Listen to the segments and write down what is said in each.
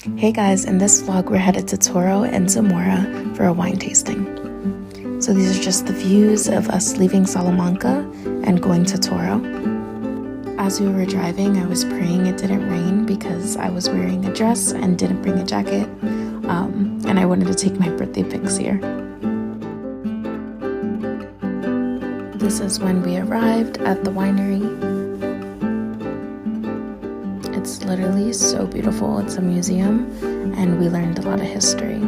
Hey guys, in this vlog we're headed to Toro and Zamora for a wine tasting. So these are just the views of us leaving Salamanca and going to Toro. As we were driving, I was praying it didn't rain because I was wearing a dress and didn't bring a jacket, and I wanted to take my birthday pics here. This is when we arrived at the winery. It's literally so beautiful. It's a museum and we learned a lot of history.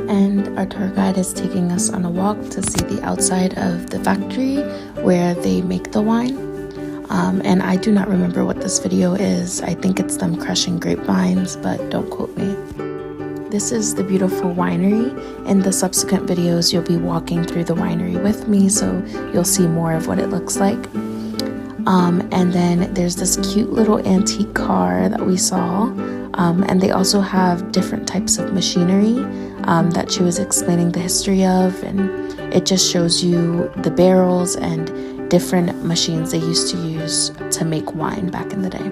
And our tour guide is taking us on a walk to see the outside of the factory where they make the wine. And I do not remember what this video is. I think it's them crushing grapevines, but don't quote me. This is the beautiful winery. In the subsequent videos, you'll be walking through the winery with me, so you'll see more of what it looks like. And then there's this cute little antique car that we saw, and they also have different types of machinery that she was explaining the history of, and it just shows you the barrels and different machines they used to use to make wine back in the day.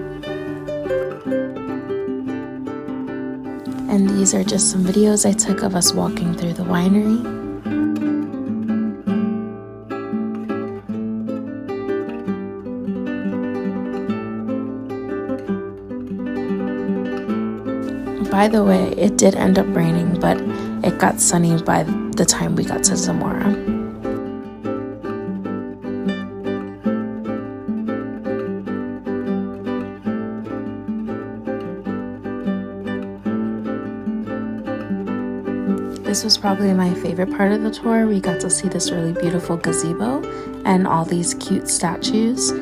And these are just some videos I took of us walking through the winery. By the way, it did end up raining, but it got sunny by the time we got to Zamora. This was probably my favorite part of the tour. We got to see this really beautiful gazebo and all these cute statues.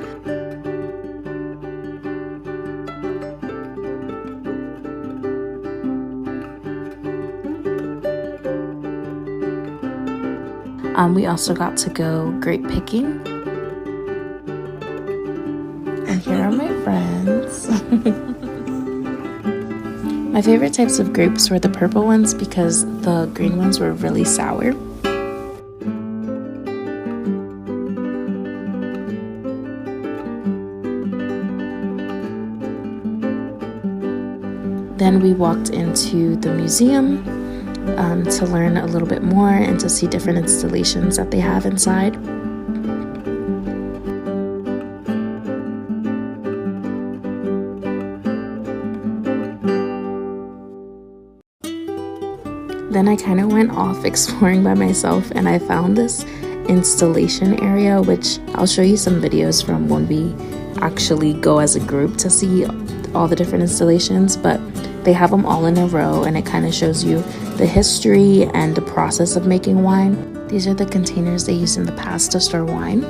We also got to go grape picking. And here are my friends. My favorite types of grapes were the purple ones because the green ones were really sour. Then we walked into the museum to learn a little bit more and to see different installations that they have inside. Then I kind of went off exploring by myself and I found this installation area, which I'll show you some videos from when we actually go as a group to see all the different installations, but they have them all in a row and it kind of shows you the history and the process of making wine. These are the containers they used in the past to store wine.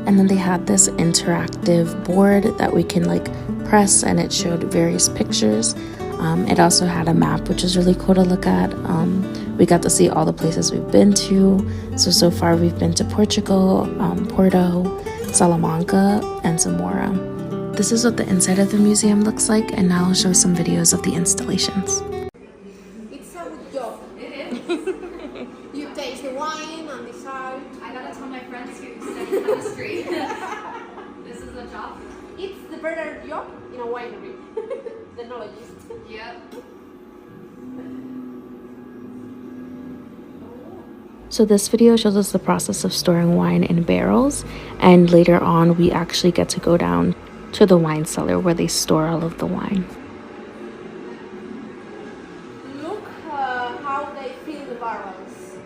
And then they had this interactive board that we can like press and it showed various pictures. It also had a map, which is really cool to look at. We got to see all the places we've been to. So far we've been to Portugal, Porto, Salamanca, and Zamora. This is what the inside of the museum looks like, and now I'll show some videos of the installations. It's a good job. It is. You taste the wine and decide. I gotta tell my friends who study chemistry. This is a job. It's the better job in a winery. The knowledge. Yep. So this video shows us the process of storing wine in barrels, and later on we actually get to go down to the wine cellar where they store all of the wine. Look how they fill the barrels.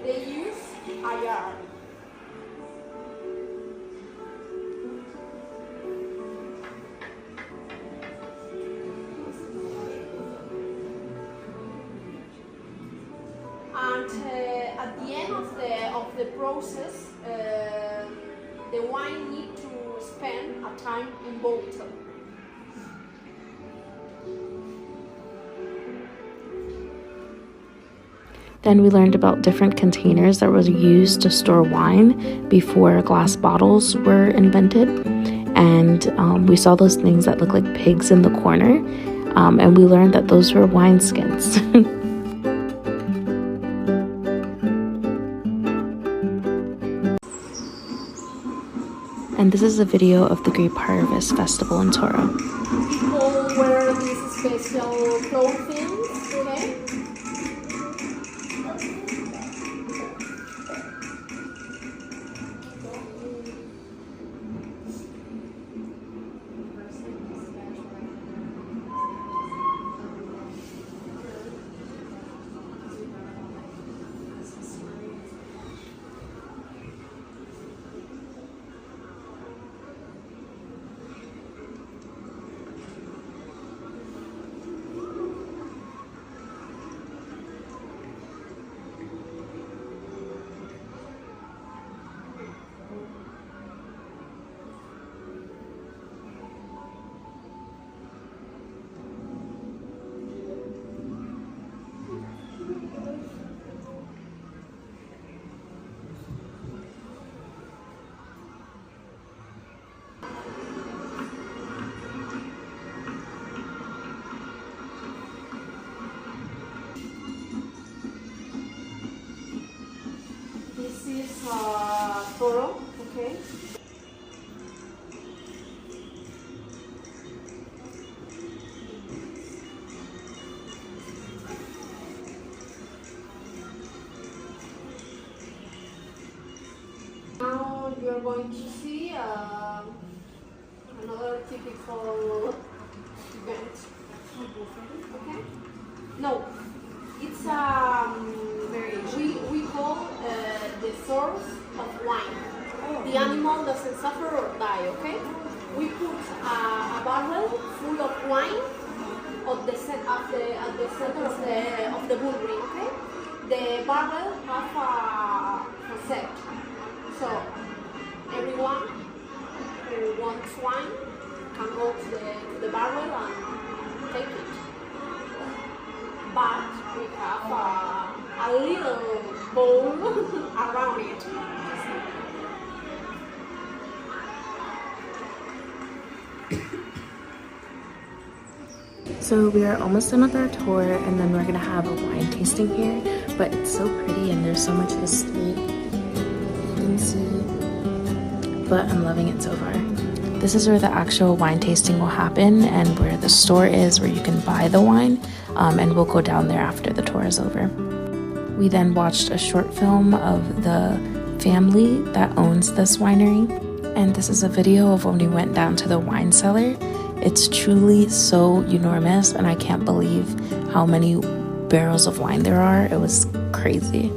They use a yard. And at the end of the process, the wine need to spend a time in bottle. Then we learned about different containers that were used to store wine before glass bottles were invented. And we saw those things that look like pigs in the corner. And we learned that those were wine skins. And this is a video of the Grape Harvest Festival in Toro. People wear these special clothing, okay? This is Toro, okay? Now you're going to see another typical event. Okay? No, it's we call the source of wine. The animal doesn't suffer or die. Okay? We put a barrel full of wine at the center of the bull ring. Okay? The barrel have a set. So everyone who wants wine can go to the barrel and take it. But we have a little bowl around it. So we are almost done with our tour, and then we're gonna have a wine tasting here, but it's so pretty and there's so much history you can see, but I'm loving it so far. This is where the actual wine tasting will happen and where the store is where you can buy the wine, and we'll go down there after the tour is over. We then watched a short film of the family that owns this winery, and this is a video of when we went down to the wine cellar. It's truly so enormous, and I can't believe how many barrels of wine there are. It was crazy.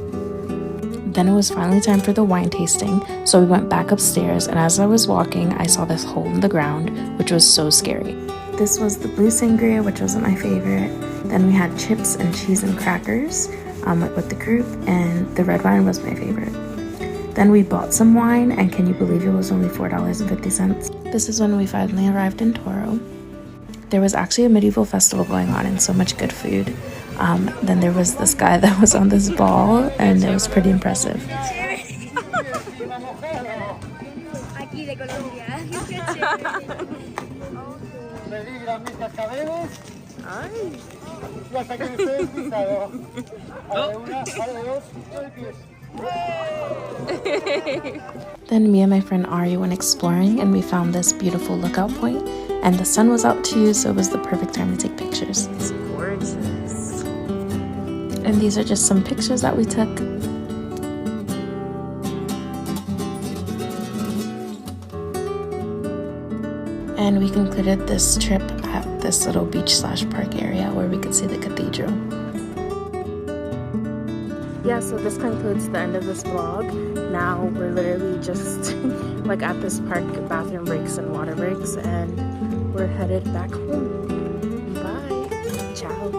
Then it was finally time for the wine tasting, so we went back upstairs, and as I was walking, I saw this hole in the ground, which was so scary. This was the blue sangria, which wasn't my favorite. Then we had chips and cheese and crackers with the group, and the red wine was my favorite. Then we bought some wine, and can you believe it was only $4.50? This is when we finally arrived in Toro. There was actually a medieval festival going on and so much good food. Then there was this guy that was on this ball, and it was pretty impressive. Then me and my friend Ari went exploring, and we found this beautiful lookout point, and the sun was out too, so it was the perfect time to take pictures. It's gorgeous. And these are just some pictures that we took. And we concluded this trip at this little beach/park area where we could see the cathedral. Yeah, so this concludes the end of this vlog. Now we're literally just like at this park, bathroom breaks and water breaks, and we're headed back home. Bye. Ciao.